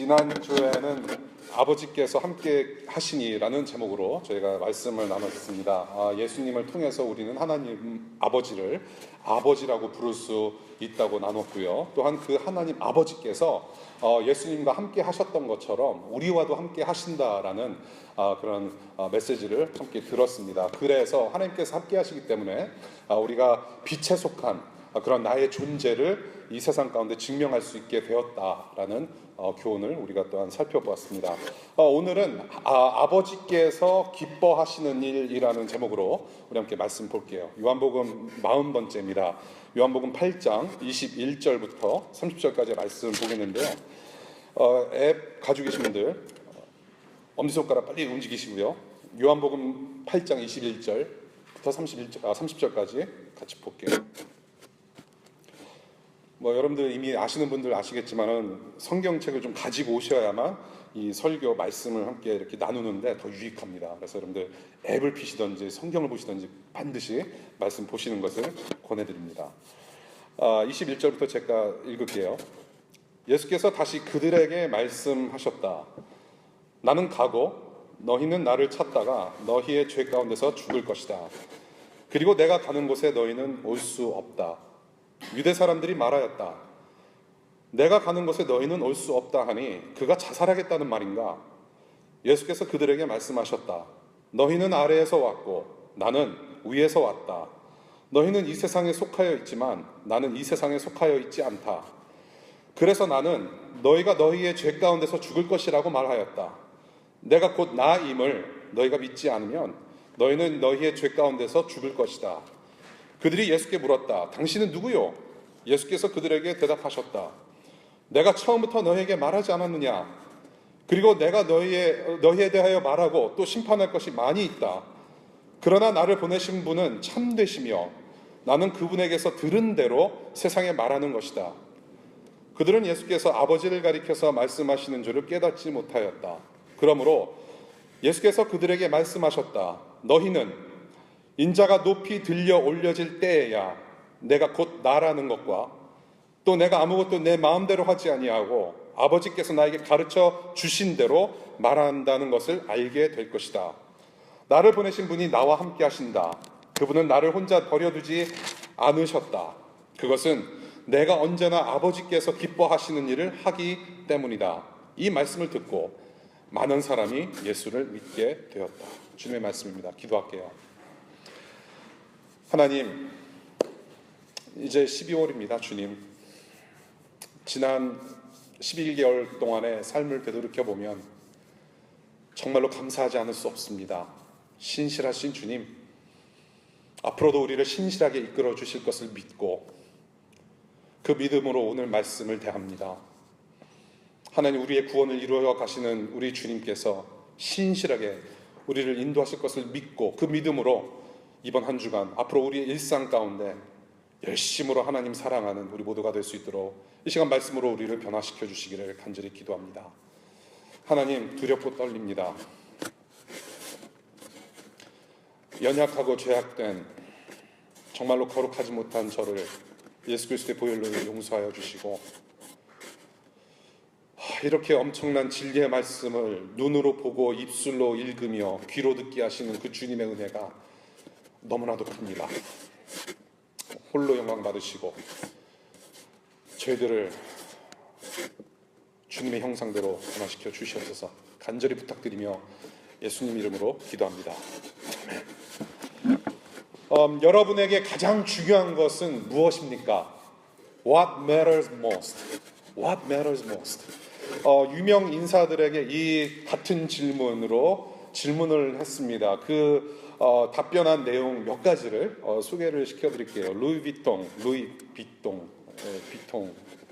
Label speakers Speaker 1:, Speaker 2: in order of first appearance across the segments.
Speaker 1: 지난주에는 아버지께서 함께 하시니라는 제목으로 저희가 말씀을 나눴습니다. 예수님을 통해서 우리는 하나님 아버지를 아버지라고 부를 수 있다고 나눴고요. 또한 그 하나님 아버지께서 예수님과 함께 하셨던 것처럼 우리와도 함께 하신다라는 그런 메시지를 함께 들었습니다. 그래서 하나님께서 함께 하시기 때문에 우리가 빛에 속한 그런 나의 존재를 이 세상 가운데 증명할 수 있게 되었다라는 교훈을 우리가 또한 살펴보았습니다. 오늘은 아버지께서 기뻐하시는 일이라는 제목으로 우리 함께 말씀 볼게요. 요한복음 40번째입니다. 요한복음 8장 21절부터 30절까지 말씀 보겠는데요. 앱 가지고 계신 분들 엄지손가락 빨리 움직이시고요. 요한복음 8장 21절부터 30절까지 같이 볼게요. 여러분들 이미 아시는 분들 아시겠지만은 성경책을 좀 가지고 오셔야만 이 설교 말씀을 함께 이렇게 나누는데 더 유익합니다. 그래서 여러분들 앱을 피시든지 성경을 보시든지 반드시 말씀 보시는 것을 권해드립니다. 21절부터 제가 읽을게요. 예수께서 다시 그들에게 말씀하셨다. 나는 가고 너희는 나를 찾다가 너희의 죄 가운데서 죽을 것이다. 그리고 내가 가는 곳에 너희는 올 수 없다. 유대 사람들이 말하였다. 내가 가는 곳에 너희는 올 수 없다 하니 그가 자살하겠다는 말인가? 예수께서 그들에게 말씀하셨다. 너희는 아래에서 왔고 나는 위에서 왔다. 너희는 이 세상에 속하여 있지만 나는 이 세상에 속하여 있지 않다. 그래서 나는 너희가 너희의 죄 가운데서 죽을 것이라고 말하였다. 내가 곧 나임을 너희가 믿지 않으면 너희는 너희의 죄 가운데서 죽을 것이다. 그들이 예수께 물었다. 당신은 누구요? 예수께서 그들에게 대답하셨다. 내가 처음부터 너희에게 말하지 않았느냐? 그리고 내가 너희에 대하여 말하고 또 심판할 것이 많이 있다. 그러나 나를 보내신 분은 참되시며 나는 그분에게서 들은 대로 세상에 말하는 것이다. 그들은 예수께서 아버지를 가리켜서 말씀하시는 줄을 깨닫지 못하였다. 그러므로 예수께서 그들에게 말씀하셨다. 너희는 인자가 높이 들려 올려질 때에야 내가 곧 나라는 것과 또 내가 아무것도 내 마음대로 하지 아니하고 아버지께서 나에게 가르쳐 주신 대로 말한다는 것을 알게 될 것이다. 나를 보내신 분이 나와 함께 하신다. 그분은 나를 혼자 버려두지 않으셨다. 그것은 내가 언제나 아버지께서 기뻐하시는 일을 하기 때문이다. 이 말씀을 듣고 많은 사람이 예수를 믿게 되었다. 주님의 말씀입니다. 기도할게요. 하나님, 이제 12월입니다. 주님, 지난 11개월 동안의 삶을 되돌이켜보면 정말로 감사하지 않을 수 없습니다. 신실하신 주님, 앞으로도 우리를 신실하게 이끌어 주실 것을 믿고 그 믿음으로 오늘 말씀을 대합니다. 하나님, 우리의 구원을 이루어 가시는 우리 주님께서 신실하게 우리를 인도하실 것을 믿고 그 믿음으로 이번 한 주간 앞으로 우리의 일상 가운데 열심으로 하나님 사랑하는 우리 모두가 될 수 있도록 이 시간 말씀으로 우리를 변화시켜 주시기를 간절히 기도합니다. 하나님, 두렵고 떨립니다. 연약하고 죄악된 정말로 거룩하지 못한 저를 예수 그리스도의 보혈로 용서하여 주시고 이렇게 엄청난 진리의 말씀을 눈으로 보고 입술로 읽으며 귀로 듣게 하시는 그 주님의 은혜가 너무나도 큽니다. 홀로 영광 받으시고 저희들을 주님의 형상대로 변화시켜 주시옵소서 간절히 부탁드리며 예수님 이름으로 기도합니다. 아멘. 여러분에게 가장 중요한 것은 무엇입니까? What matters most? What matters most? 유명 인사들에게 이 같은 질문을 했습니다. 답변한 내용 몇 가지를 소개를 시켜드릴게요.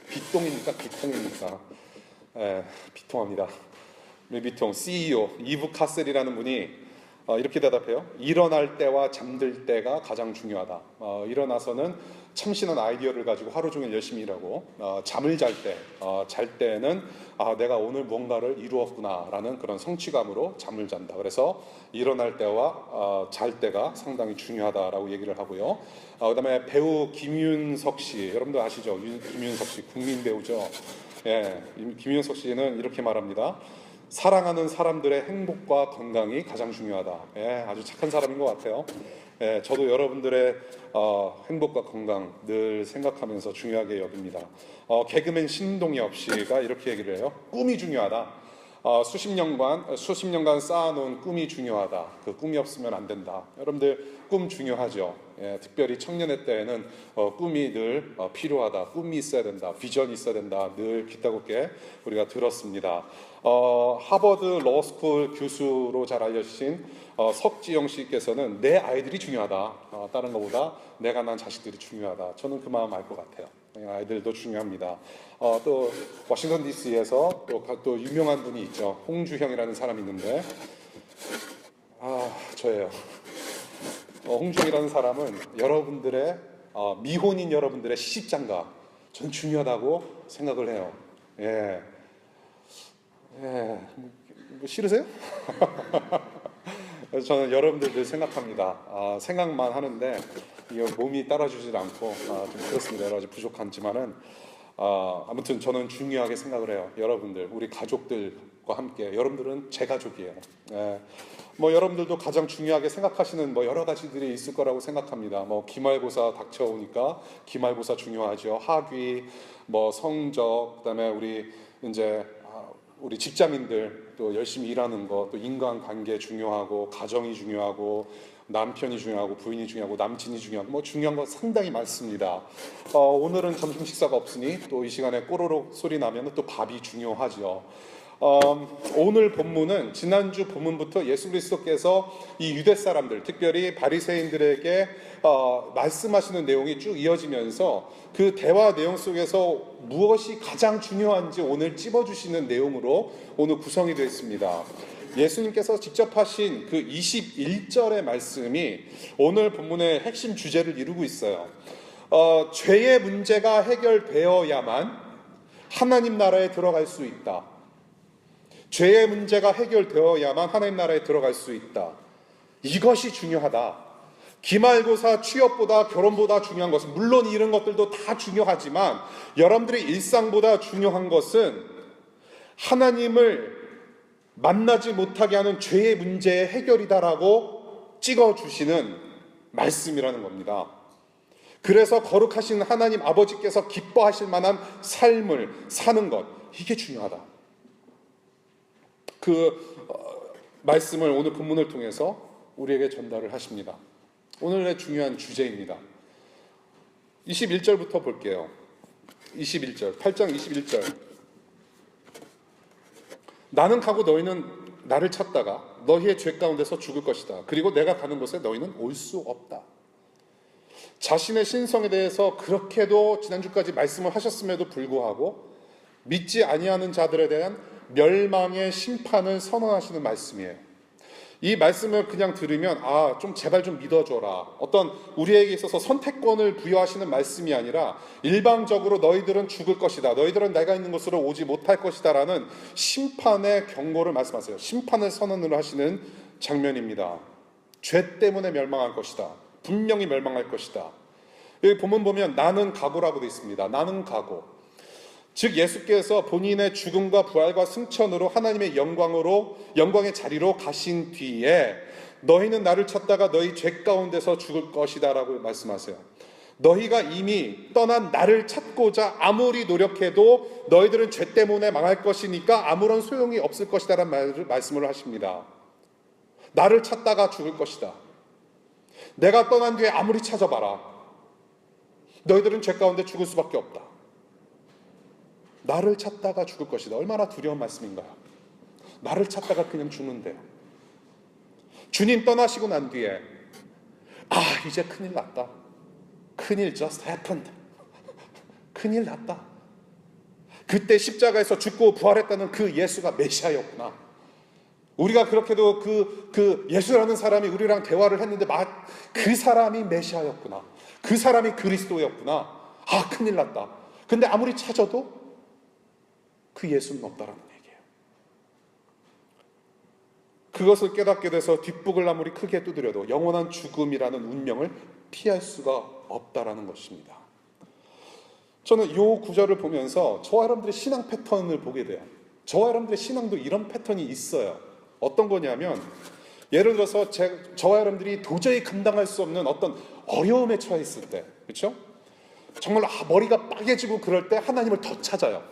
Speaker 1: 비통입니까? 비통합니다. 루이비통 CEO 이브 카셀이라는 분이 이렇게 대답해요. 일어날 때와 잠들 때가 가장 중요하다. 일어나서는 참신한 아이디어를 가지고 하루 종일 열심히 일하고 잠을 잘 때는 내가 오늘 무언가를 이루었구나라는 그런 성취감으로 잠을 잔다. 그래서 일어날 때와 잘 때가 상당히 중요하다라고 얘기를 하고요. 그다음에 배우 김윤석 씨, 여러분들 아시죠? 김윤석 씨 국민 배우죠. 예, 김윤석 씨는 이렇게 말합니다. 사랑하는 사람들의 행복과 건강이 가장 중요하다. 예, 아주 착한 사람인 것 같아요. 예, 저도 여러분들의 행복과 건강 늘 생각하면서 중요하게 여깁니다. 개그맨 신동엽 씨가 이렇게 얘기를 해요. 꿈이 중요하다. 수십 년간 쌓아놓은 꿈이 중요하다. 그 꿈이 없으면 안 된다. 여러분들 꿈 중요하죠. 예, 특별히 청년의 때에는 꿈이 늘 필요하다. 꿈이 있어야 된다. 비전이 있어야 된다. 늘 귀따굽게 우리가 들었습니다. 하버드 로스쿨 교수로 잘 알려주신 석지영 씨께서는 내 아이들이 중요하다. 다른 것보다 내가 난 자식들이 중요하다. 저는 그 마음 알 것 같아요. 아이들도 중요합니다. 또 워싱턴 DC에서 또 유명한 분이 있죠. 홍주형이라는 사람이 있는데 저예요. 홍주형이라는 사람은 여러분들의 미혼인 여러분들의 시집장가 저는 중요하다고 생각을 해요. 예, 뭐 싫으세요? 저는 여러분들 늘 생각합니다. 생각만 하는데 이게 몸이 따라주질 않고 좀 그렇습니다. 여러 가지 부족하지만은 아무튼 저는 중요하게 생각을 해요. 여러분들, 우리 가족들과 함께. 여러분들은 제 가족이에요. 예. 뭐 여러분들도 가장 중요하게 생각하시는 뭐 여러 가지들이 있을 거라고 생각합니다. 뭐 기말고사 닥쳐오니까 기말고사 중요하죠. 학위, 뭐 성적, 그다음에 우리 직장인들 또 열심히 일하는 거, 또 인간관계 중요하고, 가정이 중요하고, 남편이 중요하고, 부인이 중요하고, 남친이 중요하고, 뭐 중요한 거 상당히 많습니다. 오늘은 점심 식사가 없으니 또 이 시간에 꼬르륵 소리 나면 또 밥이 중요하죠. 오늘 본문은 지난주 본문부터 예수 그리스도께서 이 유대 사람들, 특별히 바리새인들에게 말씀하시는 내용이 쭉 이어지면서 그 대화 내용 속에서 무엇이 가장 중요한지 오늘 찝어주시는 내용으로 오늘 구성이 되어 있습니다. 예수님께서 직접 하신 그 21절의 말씀이 오늘 본문의 핵심 주제를 이루고 있어요. 죄의 문제가 해결되어야만 하나님 나라에 들어갈 수 있다. 죄의 문제가 해결되어야만 하나님 나라에 들어갈 수 있다. 이것이 중요하다. 기말고사, 취업보다, 결혼보다 중요한 것은, 물론 이런 것들도 다 중요하지만 여러분들의 일상보다 중요한 것은 하나님을 만나지 못하게 하는 죄의 문제의 해결이다라고 찍어주시는 말씀이라는 겁니다. 그래서 거룩하신 하나님 아버지께서 기뻐하실 만한 삶을 사는 것, 이게 중요하다. 말씀을 오늘 본문을 통해서 우리에게 전달을 하십니다. 오늘의 중요한 주제입니다. 21절부터 볼게요. 21절, 8장 21절. 나는 가고 너희는 나를 찾다가 너희의 죄 가운데서 죽을 것이다. 그리고 내가 가는 곳에 너희는 올 수 없다. 자신의 신성에 대해서 그렇게도 지난주까지 말씀을 하셨음에도 불구하고 믿지 아니하는 자들에 대한 멸망의 심판을 선언하시는 말씀이에요. 이 말씀을 그냥 들으면 좀 제발 좀 믿어줘라. 어떤 우리에게 있어서 선택권을 부여하시는 말씀이 아니라 일방적으로 너희들은 죽을 것이다. 너희들은 내가 있는 곳으로 오지 못할 것이다 라는 심판의 경고를 말씀하세요. 심판을 선언을 하시는 장면입니다. 죄 때문에 멸망할 것이다. 분명히 멸망할 것이다. 여기 본문 보면 나는 각오라고 되어 있습니다. 나는 각오. 즉 예수께서 본인의 죽음과 부활과 승천으로 하나님의 영광의 자리로 가신 뒤에 너희는 나를 찾다가 너희 죄 가운데서 죽을 것이다 라고 말씀하세요. 너희가 이미 떠난 나를 찾고자 아무리 노력해도 너희들은 죄 때문에 망할 것이니까 아무런 소용이 없을 것이다 라는 말씀을 하십니다. 나를 찾다가 죽을 것이다. 내가 떠난 뒤에 아무리 찾아봐라. 너희들은 죄 가운데 죽을 수밖에 없다. 나를 찾다가 죽을 것이다. 얼마나 두려운 말씀인가요? 나를 찾다가 그냥 죽는데요. 주님 떠나시고 난 뒤에 이제 큰일 났다. 큰일 just happened. 큰일 났다. 그때 십자가에서 죽고 부활했다는 그 예수가 메시아였구나. 우리가 그렇게도 그 예수라는 사람이 우리랑 대화를 했는데 그 사람이 메시아였구나. 그 사람이 그리스도였구나. 큰일 났다. 근데 아무리 찾아도 그 예수는 없다라는 얘기예요. 그것을 깨닫게 돼서 뒷북을 아무리 크게 두드려도 영원한 죽음이라는 운명을 피할 수가 없다라는 것입니다. 저는 이 구절을 보면서 저와 여러분들의 신앙 패턴을 보게 돼요. 저와 여러분들의 신앙도 이런 패턴이 있어요. 어떤 거냐면 예를 들어서 저와 여러분들이 도저히 감당할 수 없는 어떤 어려움에 처해 있을 때, 그렇죠? 정말 머리가 빠개지고 그럴 때 하나님을 더 찾아요.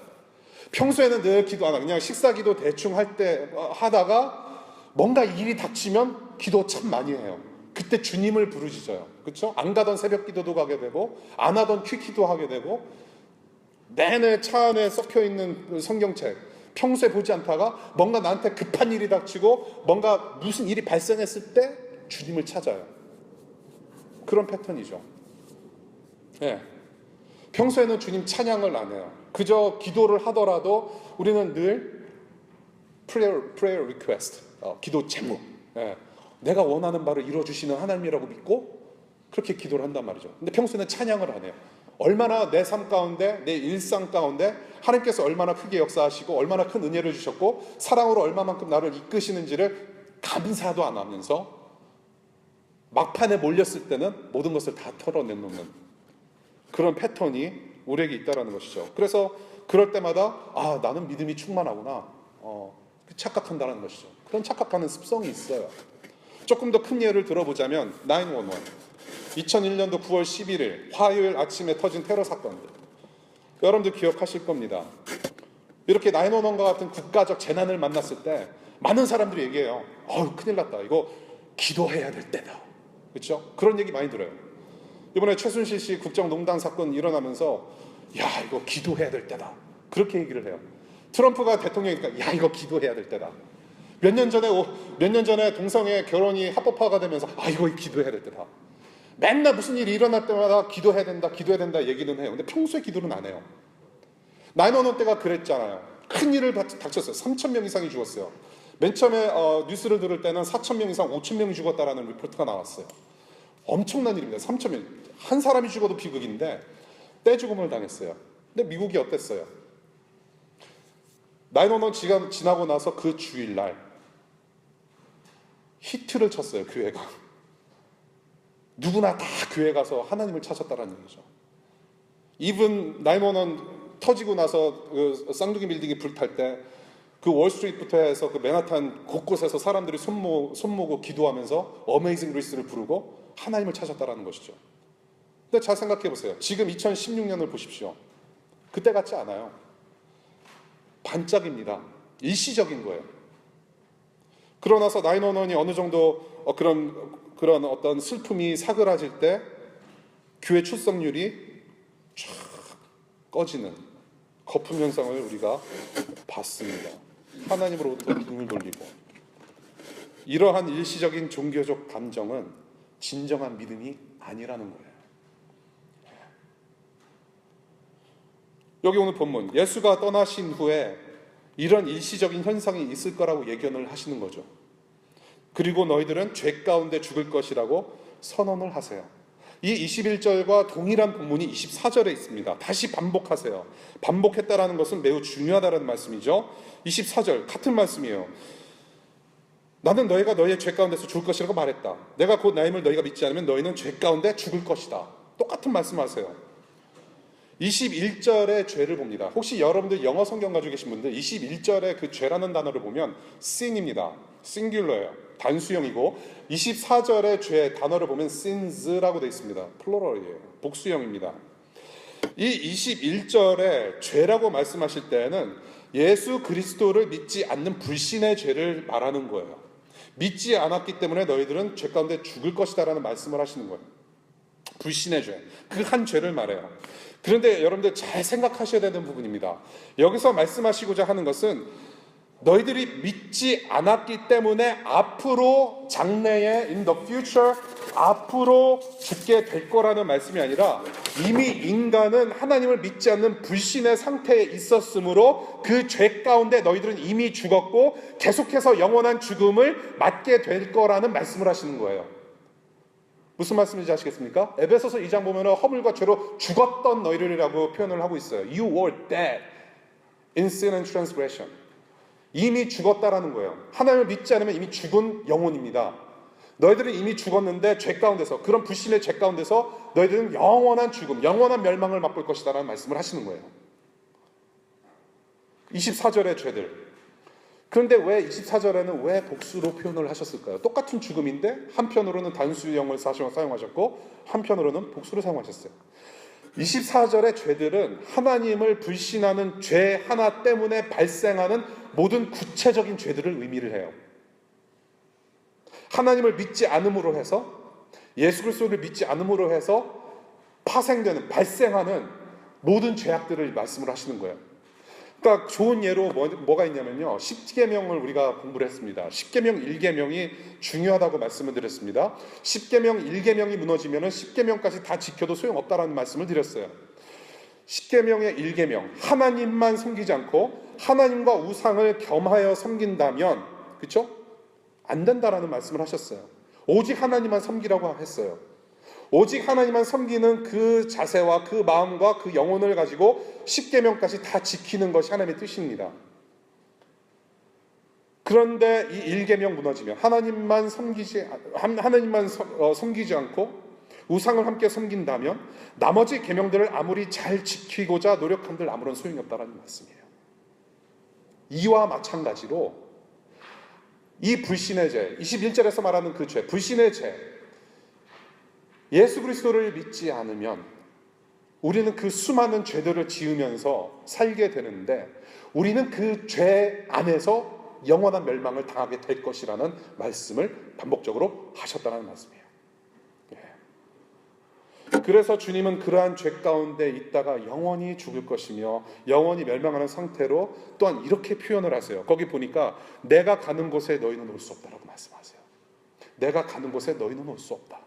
Speaker 1: 평소에는 늘 기도 안 하고 그냥 식사 기도 대충 할 때 하다가 뭔가 일이 닥치면 기도 참 많이 해요. 그때 주님을 부르짖어요. 그렇죠? 안 가던 새벽 기도도 가게 되고 안 하던 퀵기도 하게 되고 내내 차 안에 썩혀 있는 성경책 평소에 보지 않다가 뭔가 나한테 급한 일이 닥치고 뭔가 무슨 일이 발생했을 때 주님을 찾아요. 그런 패턴이죠. 예. 평소에는 주님 찬양을 안 해요. 그저 기도를 하더라도 우리는 늘 prayer request, 기도 제목. 예. 내가 원하는 바를 이루어주시는 하나님이라고 믿고 그렇게 기도를 한단 말이죠. 근데 평소에는 찬양을 안 해요. 얼마나 내 삶 가운데, 내 일상 가운데 하나님께서 얼마나 크게 역사하시고 얼마나 큰 은혜를 주셨고 사랑으로 얼마만큼 나를 이끄시는지를 감사도 안 하면서 막판에 몰렸을 때는 모든 것을 다 털어내놓는 그런 패턴이 우리에게 있다는 것이죠. 그래서 그럴 때마다 나는 믿음이 충만하구나 착각한다는 것이죠. 그런 착각하는 습성이 있어요. 조금 더 큰 예를 들어보자면 911 2001년도 9월 11일 화요일 아침에 터진 테러 사건들 여러분들 기억하실 겁니다. 이렇게 911과 같은 국가적 재난을 만났을 때 많은 사람들이 얘기해요. 큰일 났다. 이거 기도해야 될 때다. 그렇죠? 그런 얘기 많이 들어요. 이번에 최순실 씨 국정농단 사건 일어나면서 이거 기도해야 될 때다. 그렇게 얘기를 해요. 트럼프가 대통령이니까 이거 기도해야 될 때다. 몇 년 전에 동성애 결혼이 합법화가 되면서 이거 기도해야 될 때다. 맨날 무슨 일이 일어날 때마다 기도해야 된다 얘기는 해요. 근데 평소에 기도는 안 해요. 911 때가 그랬잖아요. 큰 일을 닥쳤어요. 3,000명 이상이 죽었어요. 맨 처음에 뉴스를 들을 때는 4,000명 이상 5,000명이 죽었다라는 리포트가 나왔어요. 엄청난 일입니다. 3,000명. 한 사람이 죽어도 비극인데 떼죽음을 당했어요. 근데 미국이 어땠어요? 911 지나고 나서 그 주일날 히트를 쳤어요. 교회가. 누구나 다 교회 가서 하나님을 찾았다는 얘기죠. 이분 911 터지고 나서 그 쌍둥이 빌딩이 불탈 때 그 월스트리트부터 해서 그 맨하탄 곳곳에서 사람들이 손모고 기도하면서 어메이징 그리스를 부르고 하나님을 찾았다는 것이죠. 근데 잘 생각해 보세요. 지금 2016년을 보십시오. 그때 같지 않아요. 반짝입니다. 일시적인 거예요. 그러고 나서 911이 어느 정도 그런 어떤 슬픔이 사그라질 때 교회 출석률이 쫙 꺼지는 거품 현상을 우리가 봤습니다. 하나님으로부터 등을 돌리고 이러한 일시적인 종교적 감정은 진정한 믿음이 아니라는 거예요. 여기 오늘 본문 예수가 떠나신 후에 이런 일시적인 현상이 있을 거라고 예견을 하시는 거죠. 그리고 너희들은 죄 가운데 죽을 것이라고 선언을 하세요. 이 21절과 동일한 본문이 24절에 있습니다. 다시 반복하세요. 반복했다라는 것은 매우 중요하다는 말씀이죠. 24절 같은 말씀이에요. 나는 너희가 너희의 죄 가운데서 죽을 것이라고 말했다. 내가 곧 나임을 너희가 믿지 않으면 너희는 죄 가운데 죽을 것이다. 똑같은 말씀하세요. 21절의 죄를 봅니다. 혹시 여러분들 영어 성경 가지고 계신 분들 21절의 그 죄라는 단어를 보면 sin입니다. 싱귤러예요. 단수형이고 24절의 죄 단어를 보면 sins라고 되어 있습니다. 플로럴이에요. 복수형입니다. 이 21절의 죄라고 말씀하실 때는 예수 그리스도를 믿지 않는 불신의 죄를 말하는 거예요. 믿지 않았기 때문에 너희들은 죄 가운데 죽을 것이다라는 말씀을 하시는 거예요. 불신의 죄, 그 한 죄를 말해요. 그런데 여러분들 잘 생각하셔야 되는 부분입니다. 여기서 말씀하시고자 하는 것은 너희들이 믿지 않았기 때문에 앞으로 장래에 in the future 앞으로 죽게 될 거라는 말씀이 아니라 이미 인간은 하나님을 믿지 않는 불신의 상태에 있었으므로 그 죄 가운데 너희들은 이미 죽었고 계속해서 영원한 죽음을 맞게 될 거라는 말씀을 하시는 거예요. 무슨 말씀인지 아시겠습니까? 에베소서 2장 보면 허물과 죄로 죽었던 너희들이라고 표현을 하고 있어요. You were dead in sin and transgression. 이미 죽었다라는 거예요. 하나님을 믿지 않으면 이미 죽은 영혼입니다. 너희들은 이미 죽었는데 죄 가운데서, 그런 불신의 죄 가운데서 너희들은 영원한 죽음, 영원한 멸망을 맛볼 것이다라는 말씀을 하시는 거예요. 24절의 죄들. 그런데 왜 24절에는 왜 복수로 표현을 하셨을까요? 똑같은 죽음인데 한편으로는 단수형을 사용하셨고 한편으로는 복수를 사용하셨어요. 24절의 죄들은 하나님을 불신하는 죄 하나 때문에 발생하는 모든 구체적인 죄들을 의미를 해요. 하나님을 믿지 않음으로 해서, 예수 그리스도를 믿지 않음으로 해서 파생되는, 발생하는 모든 죄악들을 말씀을 하시는 거예요. 그러니까 좋은 예로 뭐가 있냐면요, 10계명을 우리가 공부를 했습니다. 10계명 1계명이 중요하다고 말씀을 드렸습니다. 10계명 1계명이 무너지면 10계명까지 다 지켜도 소용없다라는 말씀을 드렸어요. 10계명의 1계명, 하나님만 섬기지 않고 하나님과 우상을 겸하여 섬긴다면, 그렇죠? 안 된다라는 말씀을 하셨어요. 오직 하나님만 섬기라고 했어요. 오직 하나님만 섬기는 그 자세와 그 마음과 그 영혼을 가지고 10계명까지 다 지키는 것이 하나님의 뜻입니다. 그런데 이 1계명 무너지면 하나님만 섬기지 않고 우상을 함께 섬긴다면 나머지 계명들을 아무리 잘 지키고자 노력한들 아무런 소용이 없다는 말씀이에요. 이와 마찬가지로 이 불신의 죄, 21절에서 말하는 그 죄, 불신의 죄, 예수 그리스도를 믿지 않으면 우리는 그 수많은 죄들을 지으면서 살게 되는데 우리는 그 죄 안에서 영원한 멸망을 당하게 될 것이라는 말씀을 반복적으로 하셨다는 말씀이에요. 그래서 주님은 그러한 죄 가운데 있다가 영원히 죽을 것이며 영원히 멸망하는 상태로 또한 이렇게 표현을 하세요. 거기 보니까 내가 가는 곳에 너희는 올 수 없다라고 말씀하세요. 내가 가는 곳에 너희는 올 수 없다.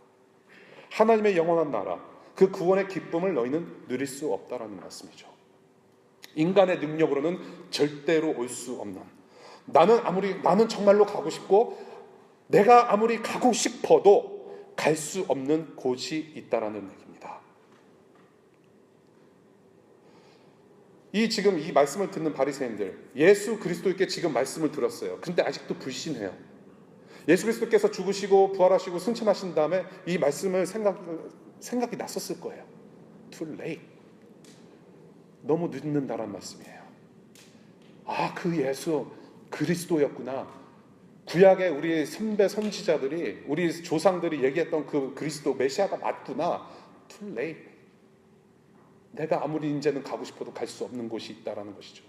Speaker 1: 하나님의 영원한 나라, 그 구원의 기쁨을 너희는 누릴 수 없다라는 말씀이죠. 인간의 능력으로는 절대로 올 수 없는, 나는 정말로 가고 싶고 내가 아무리 가고 싶어도 갈 수 없는 곳이 있다라는 얘기입니다. 지금 이 말씀을 듣는 바리새인들, 예수 그리스도께 지금 말씀을 들었어요. 근데 아직도 불신해요. 예수 그리스도께서 죽으시고 부활하시고 승천하신 다음에 이 말씀을 생각이 났었을 거예요. Too late. 너무 늦는다라는 말씀이에요. 그 예수 그리스도였구나. 구약의 우리 선배 선지자들이, 우리 조상들이 얘기했던 그 그리스도 메시아가 맞구나. Too late. 내가 아무리 이제는 가고 싶어도 갈 수 없는 곳이 있다라는 것이죠.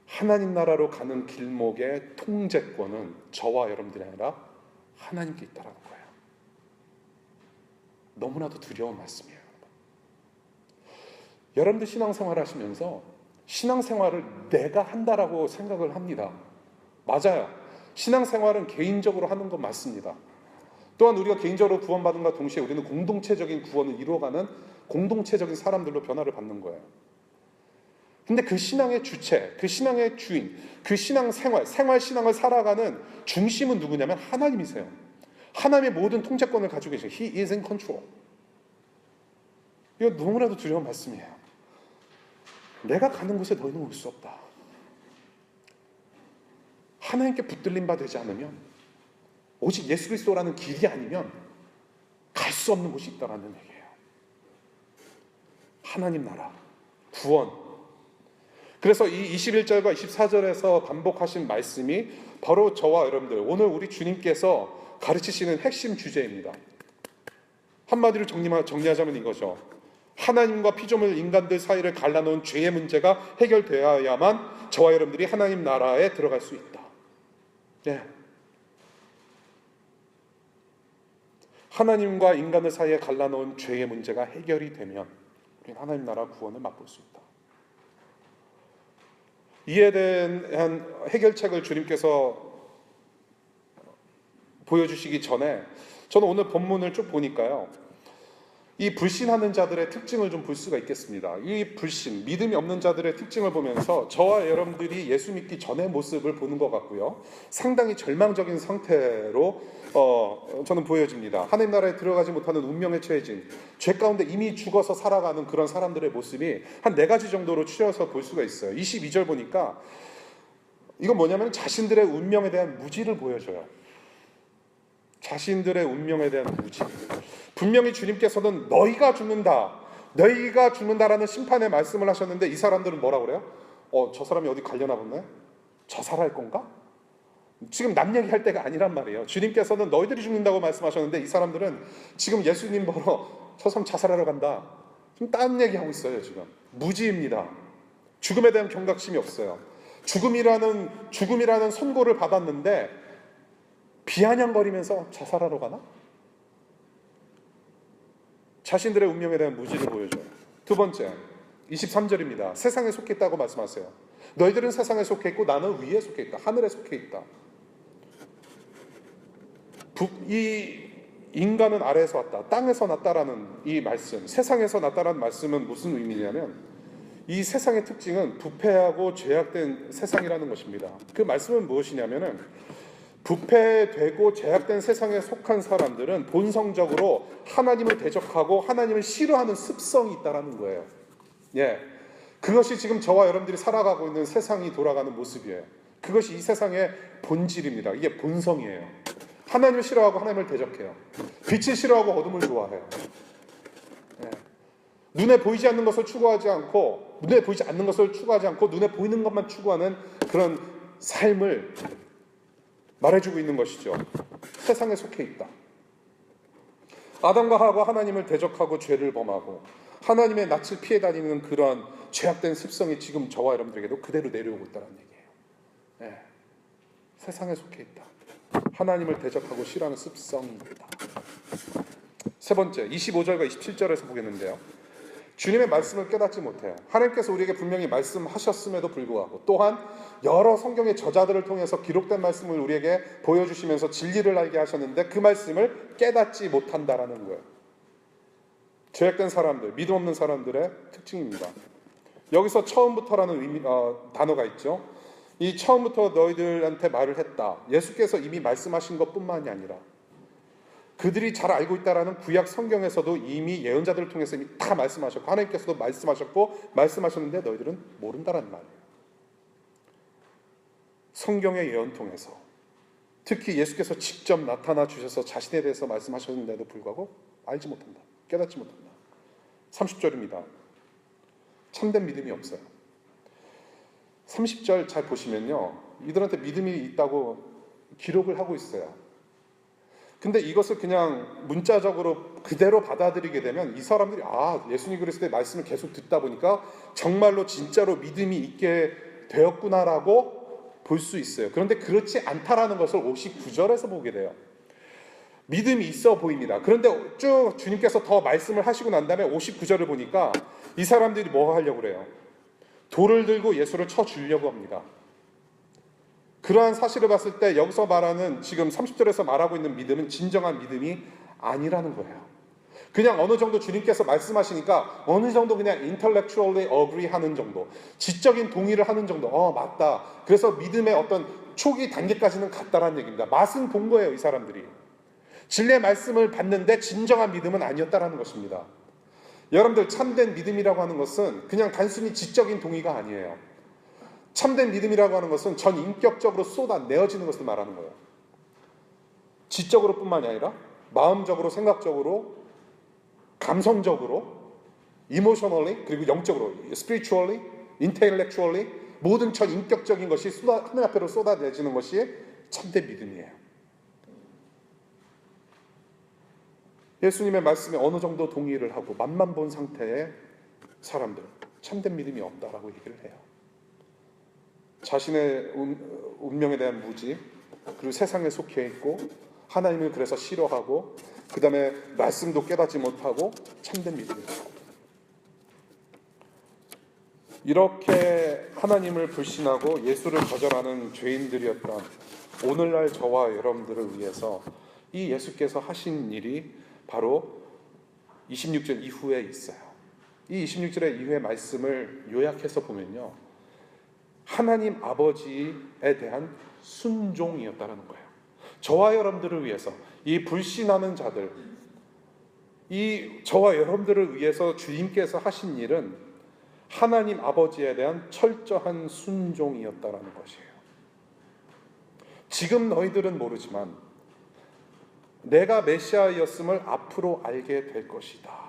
Speaker 1: 하나님 나라로 가는 길목의 통제권은 저와 여러분들이 아니라 하나님께 있다라는 거예요. 너무나도 두려운 말씀이에요. 여러분들 신앙생활 하시면서 신앙생활을 내가 한다라고 생각을 합니다. 맞아요. 신앙생활은 개인적으로 하는 건 맞습니다. 또한 우리가 개인적으로 구원받음과 동시에 우리는 공동체적인 구원을 이루어가는 공동체적인 사람들로 변화를 받는 거예요. 근데 그 신앙의 주체, 그 신앙의 주인, 그 생활 신앙을 살아가는 중심은 누구냐면 하나님이세요. 하나님의 모든 통제권을 가지고 계세요. He is in control. 이거 너무나도 두려운 말씀이에요. 내가 가는 곳에 너희는 올 수 없다. 하나님께 붙들림 바 되지 않으면, 오직 예수 그리스도라는 길이 아니면 갈 수 없는 곳이 있다라는 얘기예요. 하나님 나라, 구원. 그래서 이 21절과 24절에서 반복하신 말씀이 바로 저와 여러분들, 오늘 우리 주님께서 가르치시는 핵심 주제입니다. 한마디로 정리하자면 이거죠. 하나님과 피조물 인간들 사이를 갈라놓은 죄의 문제가 해결되어야만 저와 여러분들이 하나님 나라에 들어갈 수 있다. 네. 하나님과 인간들 사이에 갈라놓은 죄의 문제가 해결이 되면 우리는 하나님 나라 구원을 맛볼 수 있다. 이에 대한 해결책을 주님께서 보여주시기 전에 저는 오늘 본문을 쭉 보니까요, 이 불신하는 자들의 특징을 좀 볼 수가 있겠습니다. 이 불신, 믿음이 없는 자들의 특징을 보면서 저와 여러분들이 예수 믿기 전의 모습을 보는 것 같고요, 상당히 절망적인 상태로 저는 보여집니다. 하나님 나라에 들어가지 못하는 운명에 처해진, 죄 가운데 이미 죽어서 살아가는 그런 사람들의 모습이 한 4가지 정도로 추려서 볼 수가 있어요. 22절 보니까 이건 뭐냐면 자신들의 운명에 대한 무지를 보여줘요. 자신들의 운명에 대한 무지. 분명히 주님께서는 너희가 죽는다라는 심판의 말씀을 하셨는데 이 사람들은 뭐라고 그래요? 저 사람이 어디 관련하 보네? 자살할 건가? 지금 남 얘기할 때가 아니란 말이에요. 주님께서는 너희들이 죽는다고 말씀하셨는데 이 사람들은 지금 예수님 보러 저 사람 자살하러 간다. 지금 딴 얘기하고 있어요. 지금 무지입니다. 죽음에 대한 경각심이 없어요. 죽음이라는 선고를 받았는데 비아냥거리면서 자살하러 가나? 자신들의 운명에 대한 무지를 보여줘요. 두 번째, 23절입니다. 세상에 속해 있다고 말씀하세요. 너희들은 세상에 속해 있고 나는 위에 속해 있다. 하늘에 속해 있다. 이 인간은 아래에서 왔다. 땅에서 났다라는 이 말씀, 세상에서 났다라는 말씀은 무슨 의미냐면 이 세상의 특징은 부패하고 죄악된 세상이라는 것입니다. 그 말씀은 무엇이냐면은 부패되고 죄악된 세상에 속한 사람들은 본성적으로 하나님을 대적하고 하나님을 싫어하는 습성이 있다라는 거예요. 예, 그것이 지금 저와 여러분들이 살아가고 있는 세상이 돌아가는 모습이에요. 그것이 이 세상의 본질입니다. 이게 본성이에요. 하나님을 싫어하고 하나님을 대적해요. 빛을 싫어하고 어둠을 좋아해요. 예. 눈에 보이지 않는 것을 추구하지 않고 눈에 보이는 것만 추구하는 그런 삶을 말해주고 있는 것이죠. 세상에 속해 있다. 아담과 하와가 하나님을 대적하고 죄를 범하고 하나님의 낯을 피해 다니는 그런 죄악된 습성이 지금 저와 여러분들에게도 그대로 내려오고 있다는 얘기예요. 네. 세상에 속해 있다. 하나님을 대적하고 싫어하는 습성이 있다. 세 번째, 25절과 27절에서 보겠는데요. 주님의 말씀을 깨닫지 못해요. 하나님께서 우리에게 분명히 말씀하셨음에도 불구하고 또한 여러 성경의 저자들을 통해서 기록된 말씀을 우리에게 보여주시면서 진리를 알게 하셨는데 그 말씀을 깨닫지 못한다라는 거예요. 죄악된 사람들, 믿음 없는 사람들의 특징입니다. 여기서 처음부터라는 단어가 있죠. 이 처음부터 너희들한테 말을 했다. 예수께서 이미 말씀하신 것뿐만이 아니라 그들이 잘 알고 있다라는 구약 성경에서도 이미 예언자들을 통해서 이미 다 말씀하셨고 하나님께서도 말씀하셨는데 너희들은 모른다라는 말이에요. 성경의 예언 통해서 특히 예수께서 직접 나타나 주셔서 자신에 대해서 말씀하셨는데도 불구하고 알지 못한다. 깨닫지 못한다. 30절입니다. 참된 믿음이 없어요. 30절 잘 보시면요. 이들한테 믿음이 있다고 기록을 하고 있어요. 근데 이것을 그냥 문자적으로 그대로 받아들이게 되면 이 사람들이 예수님 그리스도의 말씀을 계속 듣다 보니까 정말로 진짜로 믿음이 있게 되었구나라고 볼 수 있어요. 그런데 그렇지 않다라는 것을 59절에서 보게 돼요. 믿음이 있어 보입니다. 그런데 쭉 주님께서 더 말씀을 하시고 난 다음에 59절을 보니까 이 사람들이 뭐 하려고 그래요? 돌을 들고 예수를 쳐 주려고 합니다. 그러한 사실을 봤을 때 여기서 말하는 지금 30절에서 말하고 있는 믿음은 진정한 믿음이 아니라는 거예요. 그냥 어느 정도 주님께서 말씀하시니까 어느 정도 그냥 intellectually agree 하는 정도, 지적인 동의를 하는 정도, 맞다. 그래서 믿음의 어떤 초기 단계까지는 갔다라는 얘기입니다. 맛은 본 거예요, 이 사람들이. 진리의 말씀을 받는데 진정한 믿음은 아니었다라는 것입니다. 여러분들 참된 믿음이라고 하는 것은 그냥 단순히 지적인 동의가 아니에요. 참된 믿음이라고 하는 것은 전 인격적으로 쏟아내어지는 것을 말하는 거예요. 지적으로 뿐만이 아니라 마음적으로, 생각적으로, 감성적으로, emotionally, 그리고 영적으로, spiritually, intellectually 모든 전 인격적인 것이 하늘 앞으로 쏟아내지는 것이 참된 믿음이에요. 예수님의 말씀에 어느 정도 동의를 하고 맛만 본 상태의 사람들, 참된 믿음이 없다라고 얘기를 해요. 자신의 운명에 대한 무지, 그리고 세상에 속해 있고 하나님을 그래서 싫어하고 그 다음에 말씀도 깨닫지 못하고 참된 믿음이 없고, 이렇게 하나님을 불신하고 예수를 거절하는 죄인들이었던 오늘날 저와 여러분들을 위해서 이 예수께서 하신 일이 바로 26절 이후에 있어요. 이 26절의 이후의 말씀을 요약해서 보면요, 하나님 아버지에 대한 순종이었다는 거예요. 저와 여러분들을 위해서, 이 불신하는 자들, 이 저와 여러분들을 위해서 주님께서 하신 일은 하나님 아버지에 대한 철저한 순종이었다는 것이에요. 지금 너희들은 모르지만 내가 메시아였음을 앞으로 알게 될 것이다.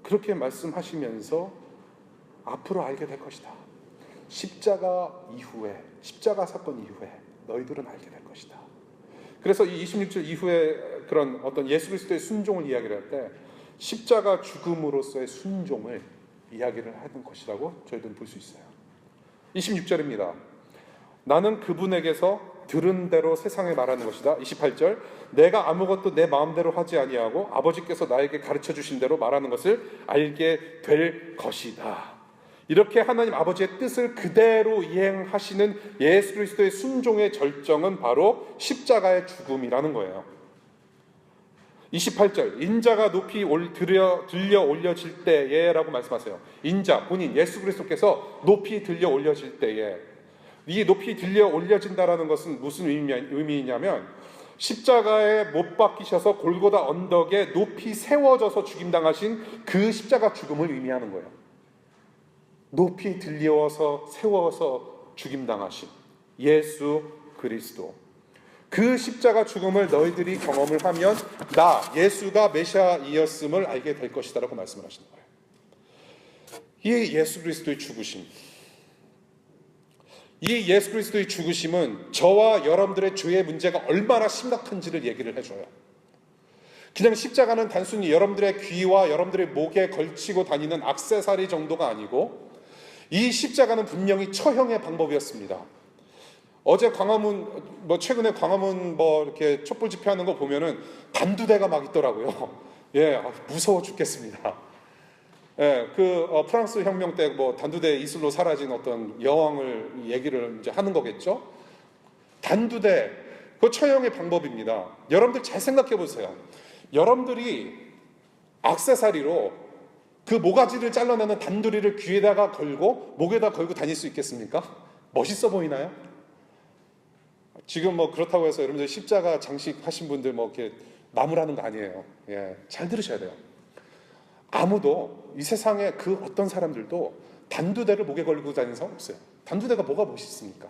Speaker 1: 그렇게 말씀하시면서 앞으로 알게 될 것이다. 십자가 사건 이후에 너희들은 알게 될 것이다. 그래서 이 26절 이후에 그런 어떤 예수 그리스도의 순종을 이야기를 할 때 십자가 죽음으로서의 순종을 이야기를 하는 것이라고 저희들은 볼 수 있어요. 26절입니다. 나는 그분에게서 들은 대로 세상에 말하는 것이다. 28절 내가 아무것도 내 마음대로 하지 아니하고 아버지께서 나에게 가르쳐 주신 대로 말하는 것을 알게 될 것이다. 이렇게 하나님 아버지의 뜻을 그대로 이행하시는 예수 그리스도의 순종의 절정은 바로 십자가의 죽음이라는 거예요. 28절 인자가 높이 들려 올려질 때에 라고 말씀하세요. 인자 본인 예수 그리스도께서 높이 들려 올려질 때에, 이 높이 들려 올려진다라는 것은 무슨 의미냐면 십자가에 못 박히셔서 골고다 언덕에 높이 세워져서 죽임당하신 그 십자가 죽음을 의미하는 거예요. 높이 들려서 세워서 죽임당하신 예수 그리스도, 그 십자가 죽음을 너희들이 경험을 하면 나 예수가 메시아이었음을 알게 될 것이다 라고 말씀을 하시는 거예요. 이 예수 그리스도의 죽으심, 이 예수 그리스도의 죽으심은 저와 여러분들의 죄의 문제가 얼마나 심각한지를 얘기를 해줘요. 그냥 십자가는 단순히 여러분들의 귀와 여러분들의 목에 걸치고 다니는 액세서리 정도가 아니고 이 십자가는 분명히 처형의 방법이었습니다. 어제 광화문 최근에 광화문 이렇게 촛불 집회하는 거 보면은 단두대가 막 있더라고요. 무서워 죽겠습니다. 프랑스 혁명 때 단두대 이슬로 사라진 어떤 여왕을 얘기를 이제 하는 거겠죠. 단두대, 그 처형의 방법입니다. 여러분들 잘 생각해 보세요. 여러분들이 액세서리로 그 모가지를 잘라내는 단두리를 귀에다가 걸고 목에다 걸고 다닐 수 있겠습니까? 멋있어 보이나요? 지금 그렇다고 해서 여러분들 십자가 장식하신 분들 이렇게 나무라는 거 아니에요. 잘 들으셔야 돼요. 아무도 이 세상에 그 어떤 사람들도 단두대를 목에 걸고 다니는 사람 없어요. 단두대가 뭐가 멋있습니까?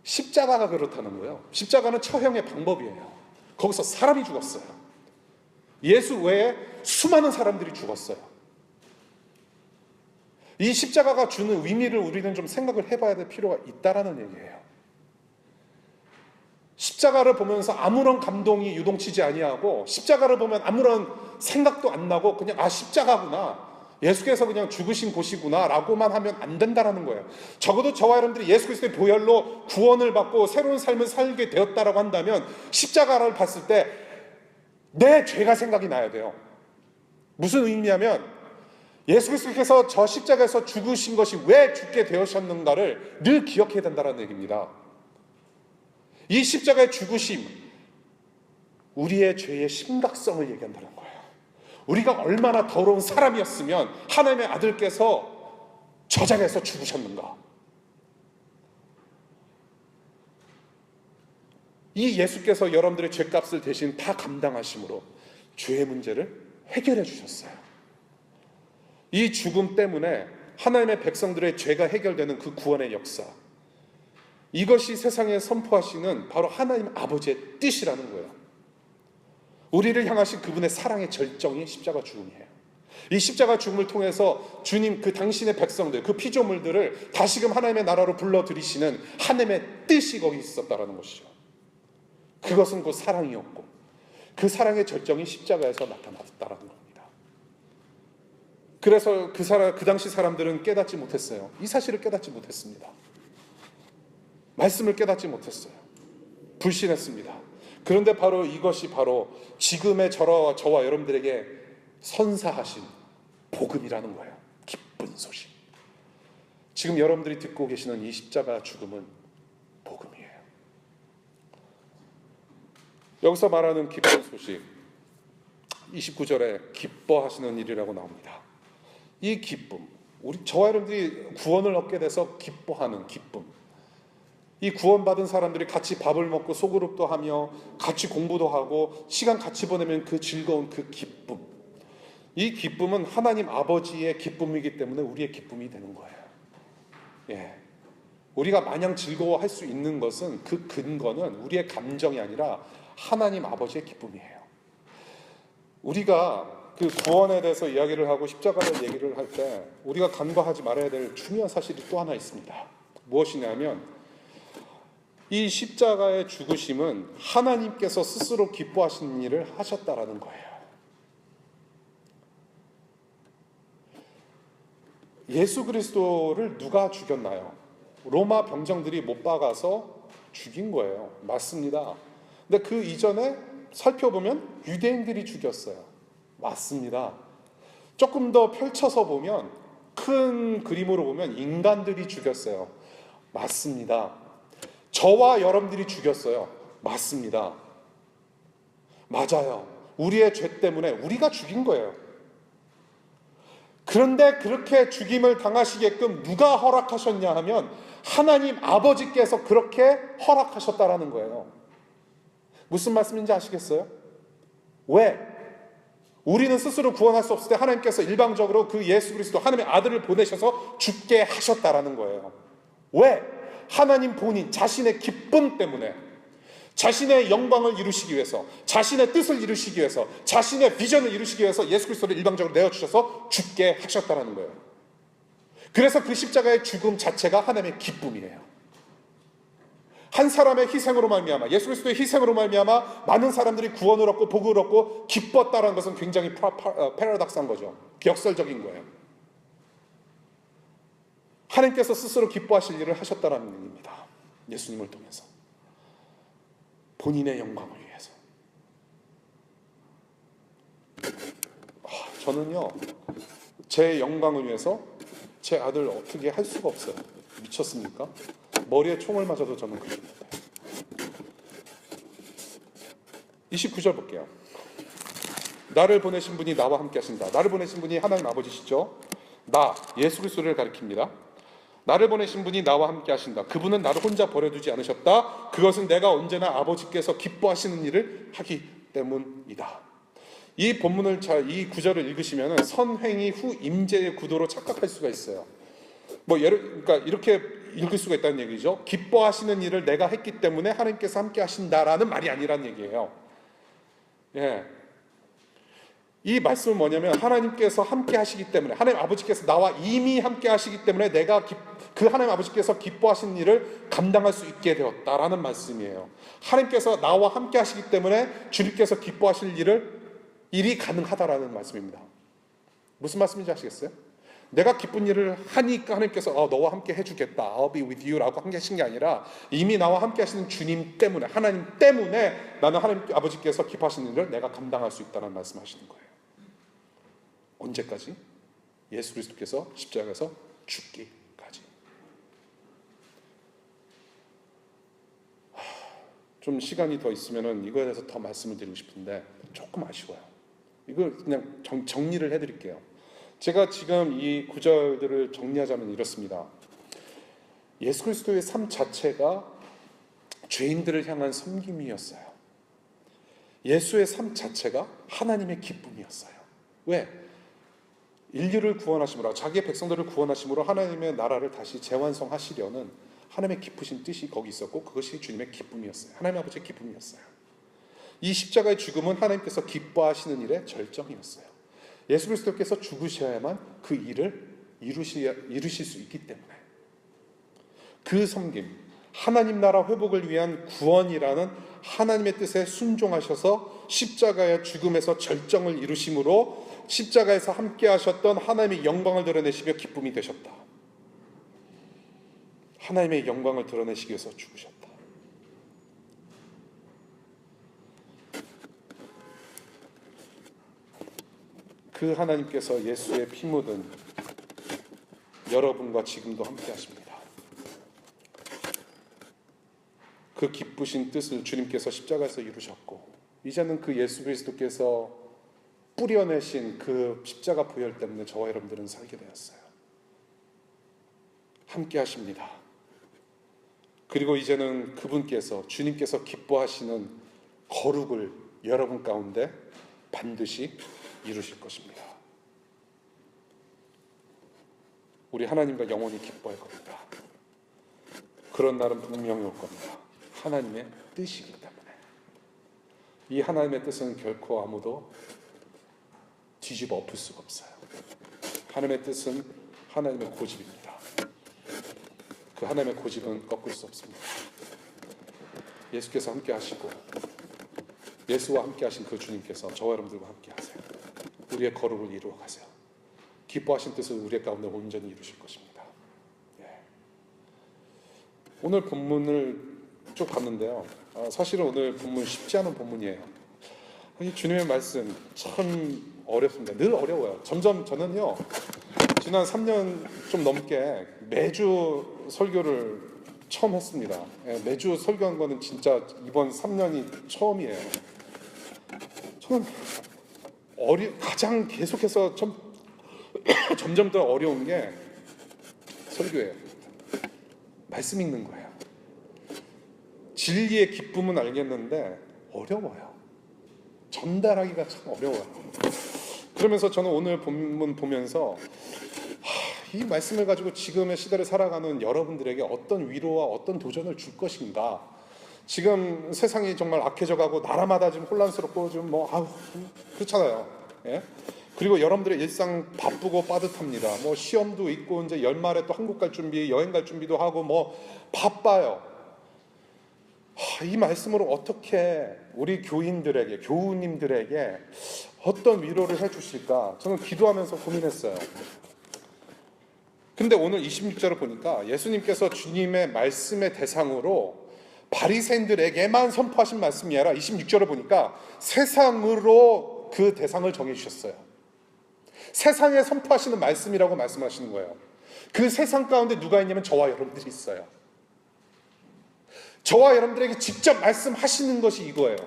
Speaker 1: 십자가가 그렇다는 거예요. 십자가는 처형의 방법이에요. 거기서 사람이 죽었어요. 예수 외에 수많은 사람들이 죽었어요. 이 십자가가 주는 의미를 우리는 좀 생각을 해봐야 될 필요가 있다라는 얘기예요. 십자가를 보면서 아무런 감동이 유동치지 아니하고 십자가를 보면 아무런 생각도 안 나고 그냥 십자가구나, 예수께서 그냥 죽으신 곳이구나 라고만 하면 안 된다라는 거예요. 적어도 저와 여러분들이 예수 그리스도의 보혈로 구원을 받고 새로운 삶을 살게 되었다라고 한다면 십자가를 봤을 때 내 죄가 생각이 나야 돼요. 무슨 의미냐면 예수 그리스도께서 저 십자가에서 죽으신 것이 왜 죽게 되셨는가를 늘 기억해야 된다는 얘기입니다. 이 십자가의 죽으심, 우리의 죄의 심각성을 얘기한다는 거예요. 우리가 얼마나 더러운 사람이었으면 하나님의 아들께서 저 자리에서 죽으셨는가. 이 예수께서 여러분들의 죄값을 대신 다 감당하심으로 죄의 문제를 해결해 주셨어요. 이 죽음 때문에 하나님의 백성들의 죄가 해결되는 그 구원의 역사, 이것이 세상에 선포하시는 바로 하나님 아버지의 뜻이라는 거예요. 우리를 향하신 그분의 사랑의 절정이 십자가 죽음이에요. 이 십자가 죽음을 통해서 주님 그 당신의 백성들, 그 피조물들을 다시금 하나님의 나라로 불러들이시는 하나님의 뜻이 거기 있었다라는 것이죠. 그것은 그 사랑이었고 그 사랑의 절정이 십자가에서 나타났다라는 겁니다. 그래서 그 당시 사람들은 깨닫지 못했어요. 이 사실을 깨닫지 못했습니다. 말씀을 깨닫지 못했어요. 불신했습니다. 그런데 바로 이것이 바로 지금의 저와 여러분들에게 선사하신 복음이라는 거예요. 기쁜 소식. 지금 여러분들이 듣고 계시는 이 십자가 죽음은 복음이에요. 여기서 말하는 기쁜 소식, 29절에 기뻐하시는 일이라고 나옵니다. 이 기쁨, 저와 여러분들이 구원을 얻게 돼서 기뻐하는 기쁨, 이 구원받은 사람들이 같이 밥을 먹고 소그룹도 하며 같이 공부도 하고 시간 같이 보내면 그 즐거운 그 기쁨, 이 기쁨은 하나님 아버지의 기쁨이기 때문에 우리의 기쁨이 되는 거예요. 우리가 마냥 즐거워할 수 있는 것은 그 근거는 우리의 감정이 아니라 하나님 아버지의 기쁨이에요. 우리가 그 구원에 대해서 이야기를 하고 십자가를 얘기를 할 때 우리가 간과하지 말아야 될 중요한 사실이 또 하나 있습니다. 무엇이냐면 이 십자가의 죽으심은 하나님께서 스스로 기뻐하시는 일을 하셨다라는 거예요. 예수 그리스도를 누가 죽였나요? 로마 병정들이 못 박아서 죽인 거예요. 맞습니다. 근데 그 이전에 살펴보면 유대인들이 죽였어요. 맞습니다. 조금 더 펼쳐서 보면 큰 그림으로 보면 인간들이 죽였어요. 맞습니다. 저와 여러분들이 죽였어요. 맞습니다. 맞아요. 우리의 죄 때문에 우리가 죽인 거예요. 그런데 그렇게 죽임을 당하시게끔 누가 허락하셨냐 하면 하나님 아버지께서 그렇게 허락하셨다라는 거예요. 무슨 말씀인지 아시겠어요? 왜? 우리는 스스로 구원할 수 없을 때 하나님께서 일방적으로 그 예수 그리스도 하나님의 아들을 보내셔서 죽게 하셨다라는 거예요. 왜? 하나님 본인 자신의 기쁨 때문에, 자신의 영광을 이루시기 위해서, 자신의 뜻을 이루시기 위해서, 자신의 비전을 이루시기 위해서 예수 그리스도를 일방적으로 내어주셔서 죽게 하셨다라는 거예요. 그래서 그 십자가의 죽음 자체가 하나님의 기쁨이에요. 한 사람의 희생으로 말미암아, 예수 그리스도의 희생으로 말미암아 많은 사람들이 구원을 얻고 복을 얻고 기뻤다라는 것은 굉장히 패러독스한 거죠. 역설적인 거예요. 하나님께서 스스로 기뻐하실 일을 하셨다라는 얘기입니다. 예수님을 통해서 본인의 영광을 위해서. 저는요, 제 영광을 위해서 제 아들 어떻게 할 수가 없어요. 미쳤습니까? 머리에 총을 맞아도 저는 그렇게 못해요. 29절 볼게요. 나를 보내신 분이 나와 함께 하신다. 나를 보내신 분이 하나님 아버지시죠. 나 예수 그리스도를 가리킵니다. 나를 보내신 분이 나와 함께 하신다. 그분은 나를 혼자 버려두지 않으셨다. 그것은 내가 언제나 아버지께서 기뻐하시는 일을 하기 때문이다. 이 본문을 이 구절을 읽으시면 선행이 후 임재의 구도로 착각할 수가 있어요. 그러니까 이렇게 읽을 수가 있다는 얘기죠. 기뻐하시는 일을 내가 했기 때문에 하나님께서 함께 하신다라는 말이 아니란 얘기예요. 예. 이 말씀은 뭐냐면 하나님께서 함께 하시기 때문에, 하나님 아버지께서 나와 이미 함께 하시기 때문에 내가 그 하나님 아버지께서 기뻐하시는 일을 감당할 수 있게 되었다라는 말씀이에요. 하나님께서 나와 함께 하시기 때문에 주님께서 기뻐하실 일이 가능하다라는 말씀입니다. 무슨 말씀인지 아시겠어요? 내가 기쁜 일을 하니까 하나님께서 너와 함께 해주겠다, I'll be with you 라고 함께 하신 게 아니라 이미 나와 함께 하시는 주님 때문에, 하나님 때문에 나는 하나님 아버지께서 기뻐하시는 일을 내가 감당할 수 있다는 말씀하시는 거예요. 언제까지? 예수 그리스도께서 십자가에서 죽기까지. 좀 시간이 더 있으면 이거에 대해서 더 말씀을 드리고 싶은데 조금 아쉬워요. 이걸 그냥 정리를 해드릴게요. 제가 지금 이 구절들을 정리하자면 이렇습니다. 예수 그리스도의 삶 자체가 죄인들을 향한 섬김이었어요. 예수의 삶 자체가 하나님의 기쁨이었어요. 왜? 인류를 구원하심으로, 자기의 백성들을 구원하심으로 하나님의 나라를 다시 재완성하시려는 하나님의 깊으신 뜻이 거기 있었고 그것이 주님의 기쁨이었어요. 하나님 아버지의 기쁨이었어요. 이 십자가의 죽음은 하나님께서 기뻐하시는 일의 절정이었어요. 예수 그리스도께서 죽으셔야만 그 일을 이루실 수 있기 때문에 그 섬김, 하나님 나라 회복을 위한 구원이라는 하나님의 뜻에 순종하셔서 십자가의 죽음에서 절정을 이루심으로 십자가에서 함께 하셨던 하나님의 영광을 드러내시며 기쁨이 되셨다. 하나님의 영광을 드러내시기 위해서 죽으셨다. 그 하나님께서 예수의 피 묻은 여러분과 지금도 함께 하십니다. 그 기쁘신 뜻을 주님께서 십자가에서 이루셨고 이제는 그 예수 그리스도께서 뿌려내신 그 십자가 보혈 때문에 저와 여러분들은 살게 되었어요. 함께 하십니다. 그리고 이제는 그분께서, 주님께서 기뻐하시는 거룩을 여러분 가운데 반드시 이루실 것입니다. 우리 하나님과 영원히 기뻐할 겁니다. 그런 날은 분명히 올 겁니다. 하나님의 뜻이기 때문에. 이 하나님의 뜻은 결코 아무도 뒤집어 엎을 수가 없어요. 하나님의 뜻은 하나님의 고집입니다. 그 하나님의 고집은 꺾을 수 없습니다. 예수께서 함께 하시고 예수와 함께 하신 그 주님께서 저와 여러분들과 함께 하세요. 우리의 거룩을 이루어 가세요. 기뻐하신 뜻을 우리의 가운데 온전히 이루실 것입니다. 오늘 본문을 쭉 봤는데요. 사실은 오늘 본문 쉽지 않은 본문이에요. 이 주님의 말씀 참 어렵습니다. 늘 어려워요. 점점 저는요, 지난 3년 좀 넘게 매주 설교를 처음 했습니다. 매주 설교한 거는 진짜 이번 3년이 처음이에요. 저는 가장 계속해서 점점 더 어려운 게 설교예요. 말씀 읽는 거예요. 진리의 기쁨은 알겠는데 어려워요. 전달하기가 참 어려워요. 그러면서 저는 오늘 본문 보면서 이 말씀을 가지고 지금의 시대를 살아가는 여러분들에게 어떤 위로와 어떤 도전을 줄 것인가. 지금 세상이 정말 악해져 가고 나라마다 지금 혼란스럽고 좀 그렇잖아요. 그리고 여러분들의 일상 바쁘고 빠듯합니다. 시험도 있고 이제 연말에 또 한국 갈 준비, 여행 갈 준비도 하고 바빠요. 이 말씀으로 어떻게 우리 교인들에게, 교우님들에게 어떤 위로를 해주실까 저는 기도하면서 고민했어요. 근데 오늘 26절을 보니까 예수님께서 주님의 말씀의 대상으로 바리새인들에게만 선포하신 말씀이 아니라 26절을 보니까 세상으로 그 대상을 정해주셨어요. 세상에 선포하시는 말씀이라고 말씀하시는 거예요. 그 세상 가운데 누가 있냐면 저와 여러분들이 있어요. 저와 여러분들에게 직접 말씀하시는 것이 이거예요.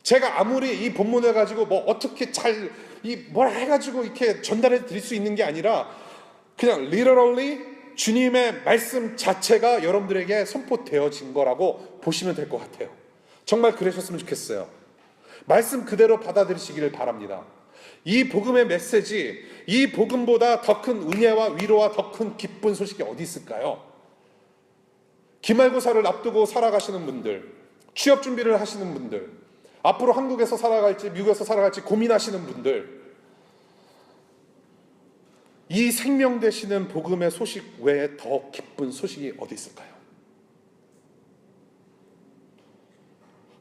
Speaker 1: 제가 아무리 이 본문을 가지고 어떻게 뭘 해가지고 이렇게 전달해 드릴 수 있는 게 아니라 그냥 literally 주님의 말씀 자체가 여러분들에게 선포되어진 거라고 보시면 될 것 같아요. 정말 그러셨으면 좋겠어요. 말씀 그대로 받아들이시기를 바랍니다. 이 복음의 메시지, 이 복음보다 더 큰 은혜와 위로와 더 큰 기쁜 소식이 어디 있을까요? 기말고사를 앞두고 살아가시는 분들, 취업 준비를 하시는 분들, 앞으로 한국에서 살아갈지 미국에서 살아갈지 고민하시는 분들, 이 생명 되시는 복음의 소식 외에 더 기쁜 소식이 어디 있을까요?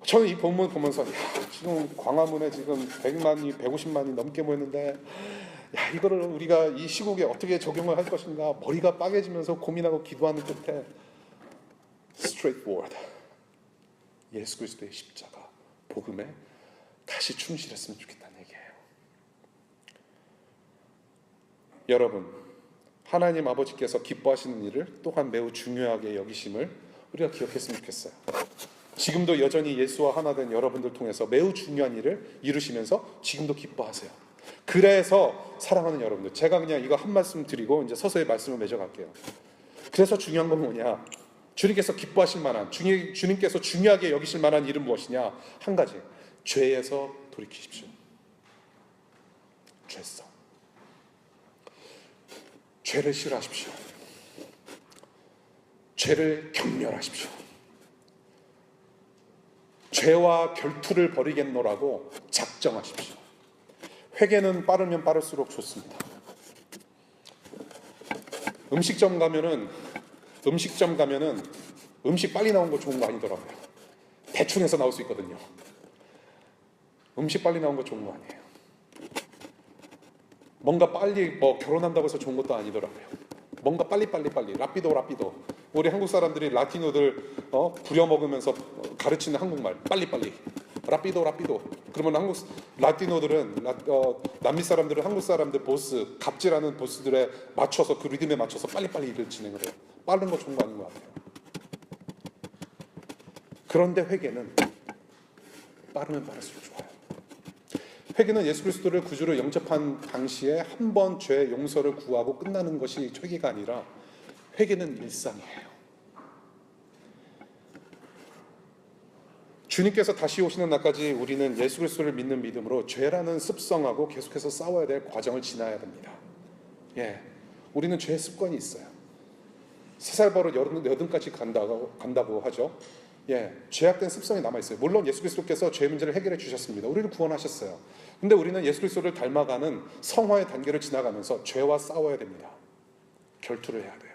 Speaker 1: 저는 이 본문 보면서 지금 광화문에 지금 100만이 150만이 넘게 모였는데 이거를 우리가 이 시국에 어떻게 적용을 할 것인가 머리가 빠개지면서 고민하고 기도하는 끝에 straightforward 예수 그리스도의 십자가 복음에 다시 충실했으면 좋겠다는 얘기예요. 여러분, 하나님 아버지께서 기뻐하시는 일을 또한 매우 중요하게 여기심을 우리가 기억했으면 좋겠어요. 지금도 여전히 예수와 하나 된 여러분들 통해서 매우 중요한 일을 이루시면서 지금도 기뻐하세요. 그래서 사랑하는 여러분들, 제가 그냥 이거 한 말씀 드리고 이제 서서히 말씀을 맺어갈게요. 그래서 중요한 건 뭐냐? 주님께서 기뻐하실 만한, 주님께서 중요하게 여기실 만한 일은 무엇이냐? 한 가지, 죄에서 돌이키십시오. 죄성. 죄를 싫어하십시오. 죄를 경멸하십시오. 죄와 결투를 벌이겠노라고 작정하십시오. 회개는 빠르면 빠를수록 좋습니다. 음식점 가면은 음식 빨리 나온 거 좋은 거 아니더라고요. 대충 해서 나올 수 있거든요. 음식 빨리 나온 거 좋은 거 아니에요. 뭔가 빨리 결혼한다고 해서 좋은 것도 아니더라고요. 뭔가 빨리 라피도 우리 한국 사람들이 라티노들 부려먹으면서 가르치는 한국말 빨리 라피도 그러면 한국 라티노들은 남미 사람들은 한국 사람들 보스 갑질하는 보스들에 맞춰서 그 리듬에 맞춰서 빨리 일을 진행을 해요. 빠른 거 좋은 거 아닌 것 같아요. 그런데 회개는 빠르면 빠를수록 좋아요. 회개는 예수 그리스도를 구주로 영접한 당시에 한 번 죄 용서를 구하고 끝나는 것이 회개가 아니라 회개는 일상이에요. 주님께서 다시 오시는 날까지 우리는 예수 그리스도를 믿는 믿음으로 죄라는 습성하고 계속해서 싸워야 될 과정을 지나야 됩니다. 우리는 죄의 습관이 있어요. 3살 버릇 여든까지 간다고 하죠. 예, 죄악된 습성이 남아있어요. 물론 예수 그리스도께서 죄 문제를 해결해 주셨습니다. 우리를 구원하셨어요. 근데 우리는 예수 그리스도를 닮아가는 성화의 단계를 지나가면서 죄와 싸워야 됩니다. 결투를 해야 돼요.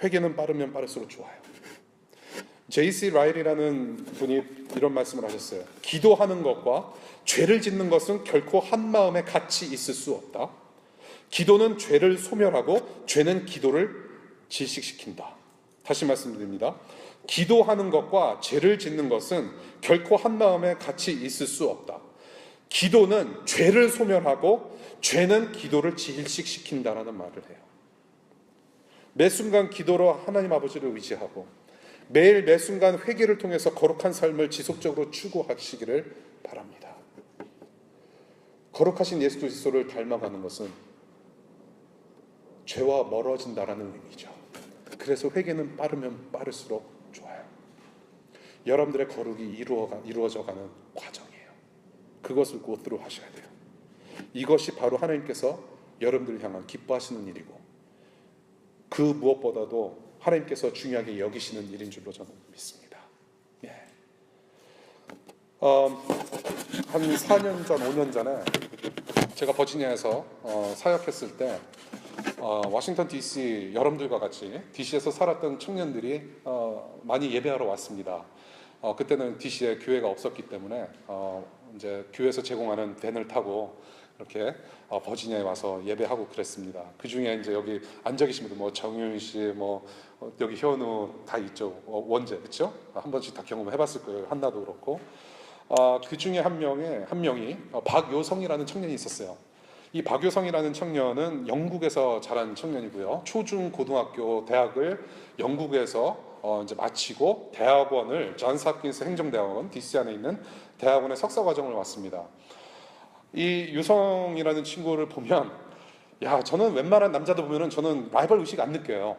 Speaker 1: 회개는 빠르면 빠를수록 좋아요. J.C. 라일이라는 분이 이런 말씀을 하셨어요. 기도하는 것과 죄를 짓는 것은 결코 한 마음에 같이 있을 수 없다. 기도는 죄를 소멸하고 죄는 기도를 질식시킨다. 다시 말씀드립니다. 기도하는 것과 죄를 짓는 것은 결코 한 마음에 같이 있을 수 없다. 기도는 죄를 소멸하고 죄는 기도를 질식시킨다라는 말을 해요. 매 순간 기도로 하나님 아버지를 의지하고 매일 매 순간 회개를 통해서 거룩한 삶을 지속적으로 추구하시기를 바랍니다. 거룩하신 예수 그리스도를 닮아가는 것은 죄와 멀어진다라는 의미죠. 그래서 회개는 빠르면 빠를수록 좋아요. 여러분들의 거룩이 이루어져가는 과정이에요. 그것을 고스로 하셔야 돼요. 이것이 바로 하나님께서 여러분들을 향한 기뻐하시는 일이고 그 무엇보다도 하나님께서 중요하게 여기시는 일인 줄로 저는 믿습니다. 예. 한 4년 전, 5년 전에 제가 버지니아에서 사역했을 때 워싱턴 DC 여러분들과 같이 DC에서 살았던 청년들이 많이 예배하러 왔습니다. 그때는 DC에 교회가 없었기 때문에 이제 교회에서 제공하는 밴을 타고 이렇게 버지니아에 와서 예배하고 그랬습니다. 그 중에 이제 여기 앉아 계신 분들 뭐 정윤 씨, 뭐 여기 현우 다 있죠. 원재 그렇죠? 한 번씩 다 경험해봤을 거예요. 한나도 그렇고. 그 중에 한 명이 박요성이라는 청년이 있었어요. 이 박요성이라는 청년은 영국에서 자란 청년이고요. 초중 고등학교 대학을 영국에서 이제 마치고 대학원을 존스 홉킨스 행정대학원 DC 안에 있는 대학원의 석사 과정을 왔습니다. 이 유성이라는 친구를 보면 야 저는 웬만한 남자도 보면은 저는 라이벌 의식 안 느껴요.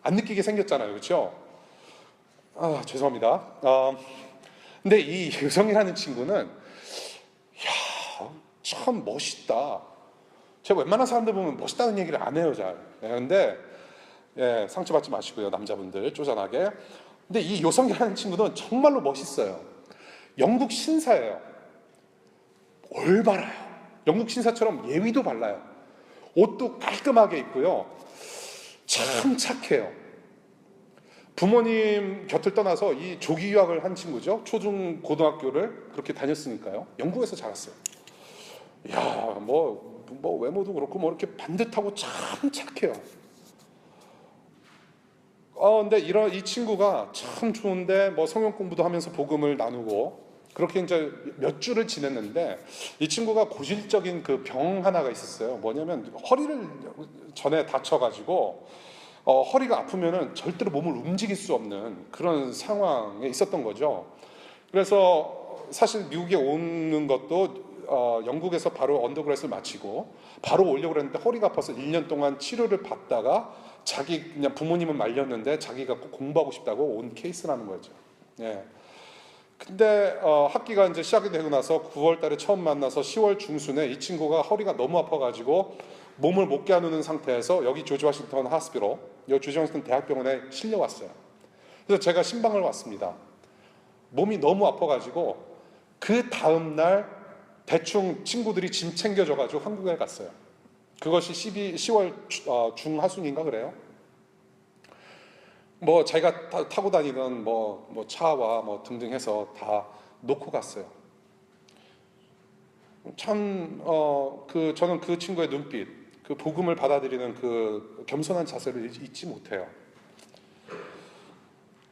Speaker 1: 안 느끼게 생겼잖아요, 그렇죠? 죄송합니다. 근데 이 유성이라는 친구는 참 멋있다. 제가 웬만한 사람들 보면 멋있다는 얘기를 안 해요, 잘. 근데 상처받지 마시고요, 남자분들 쪼잔하게. 근데 이 요성이라는 친구는 정말로 멋있어요. 영국 신사예요. 올바라요. 영국 신사처럼 예의도 발라요. 옷도 깔끔하게 입고요. 참 착해요. 부모님 곁을 떠나서 이 조기 유학을 한 친구죠. 초중 고등학교를 그렇게 다녔으니까요. 영국에서 자랐어요. 야, 뭐 외모도 그렇고 뭐 이렇게 반듯하고 참 착해요. 근데 이 친구가 참 좋은데 뭐 성경 공부도 하면서 복음을 나누고 그렇게 이제 몇 주를 지냈는데 이 친구가 고질적인 그 병 하나가 있었어요. 뭐냐면 허리를 전에 다쳐가지고 허리가 아프면은 절대로 몸을 움직일 수 없는 그런 상황에 있었던 거죠. 그래서 사실 미국에 오는 것도 영국에서 바로 언더그래드를 마치고 바로 오려고 그랬는데 허리가 아파서 1년 동안 치료를 받다가 자기 그냥 부모님은 말렸는데 자기가 꼭 공부하고 싶다고 온 케이스라는 거죠. 예. 근데 학기가 이제 시작이 되고 나서 9월 달에 처음 만나서 10월 중순에 이 친구가 허리가 너무 아파가지고 몸을 못 겨누는 상태에서 여기 조지 워싱턴 하스피럴, 여기 조지 워싱턴 대학병원에 실려왔어요. 그래서 제가 신방을 왔습니다. 몸이 너무 아파가지고 그 다음날 대충 친구들이 짐 챙겨줘가지고 한국에 갔어요. 그것이 10월 중하순인가 그래요. 뭐 자기가 타고 다니던 뭐 차와 뭐 등등 해서 다 놓고 갔어요. 참 저는 그 친구의 눈빛, 그 복음을 받아들이는 그 겸손한 자세를 잊지 못해요.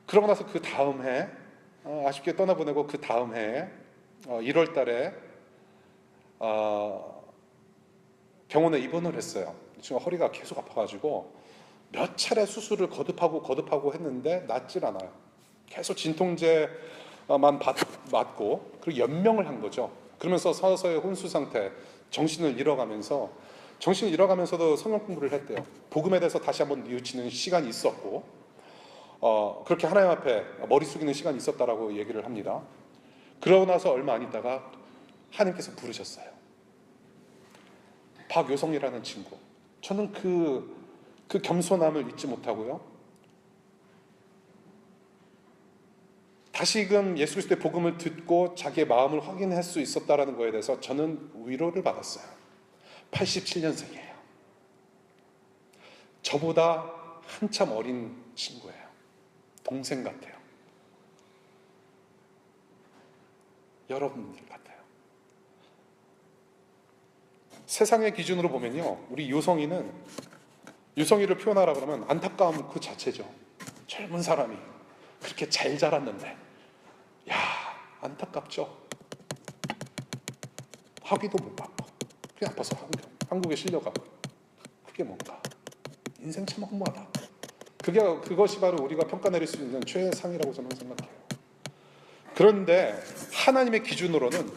Speaker 1: 그러고 나서 그 다음 해 아쉽게 떠나보내고 그 다음 해에 1월 달에 병원에 입원을 했어요. 지금 허리가 계속 아파가지고 몇 차례 수술을 거듭하고 했는데 낫질 않아요. 계속 진통제만 맞고 그리고 연명을 한 거죠. 그러면서 서서히 혼수 상태, 정신을 잃어가면서도 성경 공부를 했대요. 복음에 대해서 다시 한번 뉘우치는 시간이 있었고 그렇게 하나님 앞에 머리 숙이는 시간이 있었다라고 얘기를 합니다. 그러고 나서 얼마 안 있다가 하나님께서 부르셨어요. 박요성이라는 친구. 저는 그 그 겸손함을 잊지 못하고요. 다시금 예수 그리스도의 복음을 듣고 자기의 마음을 확인할 수 있었다는 거에 대해서 저는 위로를 받았어요. 87년생이에요. 저보다 한참 어린 친구예요. 동생 같아요. 여러분들 같아요. 세상의 기준으로 보면요, 우리 유성이를 표현하라 그러면 안타까움 그 자체죠. 젊은 사람이 그렇게 잘 자랐는데, 야, 안타깝죠. 학위도 못 받고 그냥 아파서 한국에 실려가고, 그게 뭔가 인생 참 허무하다. 그것이 바로 우리가 평가 내릴 수 있는 최상이라고 저는 생각해요. 그런데 하나님의 기준으로는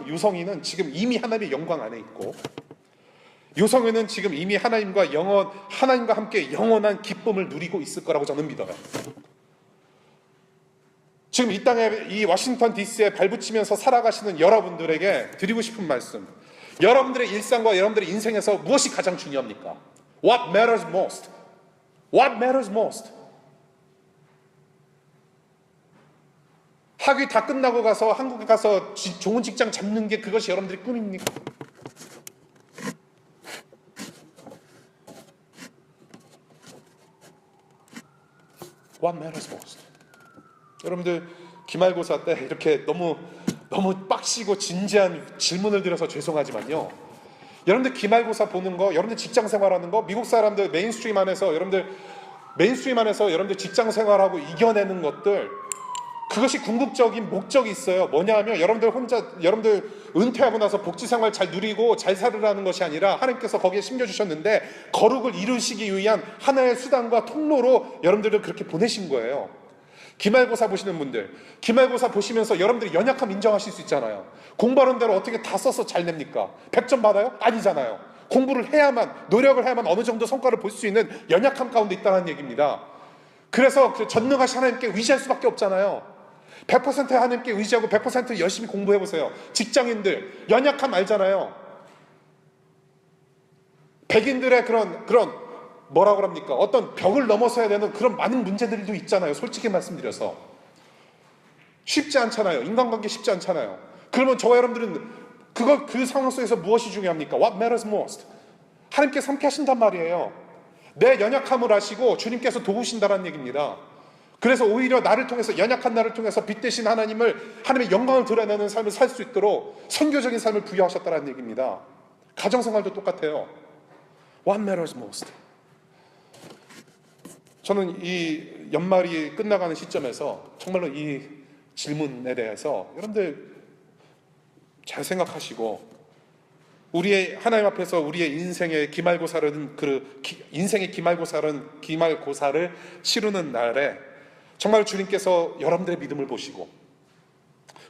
Speaker 1: 유성이는 지금 이미 하나님의 영광 안에 있고, 유성이는 지금 이미 하나님과 함께 영원한 기쁨을 누리고 있을 거라고 저는 믿어요. 지금 이 땅에, 이 워싱턴 DC에 발붙이면서 살아가시는 여러분들에게 드리고 싶은 말씀, 여러분들의 일상과 여러분들의 인생에서 무엇이 가장 중요합니까? What matters most? What matters most? 학위 다 끝나고 가서 한국에 가서 좋은 직장 잡는 게 그것이 여러분들의 꿈입니까? What matters most? 여러분들 기말고사 때 이렇게 너무 빡시고 진지한 질문을 드려서 죄송하지만요, 여러분들 기말고사 보는 거, 여러분들 직장 생활하는 거, 미국 사람들 메인스트림 안에서 여러분들 직장 생활하고 이겨내는 것들, 그것이 궁극적인 목적이 있어요. 뭐냐 하면 여러분들 은퇴하고 나서 복지 생활 잘 누리고 잘 살으라는 것이 아니라, 하나님께서 거기에 심겨주셨는데 거룩을 이루시기 위한 하나의 수단과 통로로 여러분들을 그렇게 보내신 거예요. 기말고사 보시는 분들, 기말고사 보시면서 여러분들이 연약함 인정하실 수 있잖아요. 공부하는 대로 어떻게 다 써서 잘 냅니까? 100점 받아요? 아니잖아요. 공부를 해야만, 노력을 해야만 어느 정도 성과를 볼 수 있는 연약함 가운데 있다는 얘기입니다. 그래서 그 전능하신 하나님께 의지할 수밖에 없잖아요. 100% 하나님께 의지하고 100% 열심히 공부해보세요. 직장인들 연약함 알잖아요. 백인들의 그런 뭐라고 합니까? 어떤 벽을 넘어서야 되는 그런 많은 문제들도 있잖아요. 솔직히 말씀드려서 쉽지 않잖아요. 인간관계 쉽지 않잖아요. 그러면 저와 여러분들은 그 상황 속에서 무엇이 중요합니까? What matters most? 하나님께서 함께 하신단 말이에요. 내 연약함을 아시고 주님께서 도우신다는 얘기입니다. 그래서 오히려 나를 통해서, 연약한 나를 통해서 빛 대신 하나님의 영광을 드러내는 삶을 살 수 있도록 선교적인 삶을 부여하셨다는 얘기입니다. 가정생활도 똑같아요. What matters most? 저는 이 연말이 끝나가는 시점에서 정말로 이 질문에 대해서 여러분들 잘 생각하시고, 우리의 하나님 앞에서 우리의 인생의 기말고사를 치르는 날에 정말 주님께서 여러분들의 믿음을 보시고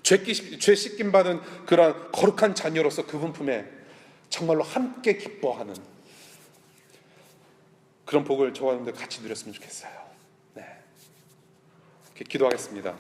Speaker 1: 죄 씻김 받은 그런 거룩한 자녀로서 그분 품에 정말로 함께 기뻐하는 그런 복을 저와 여러분들 같이 누렸으면 좋겠어요. 네, 이렇게 기도하겠습니다.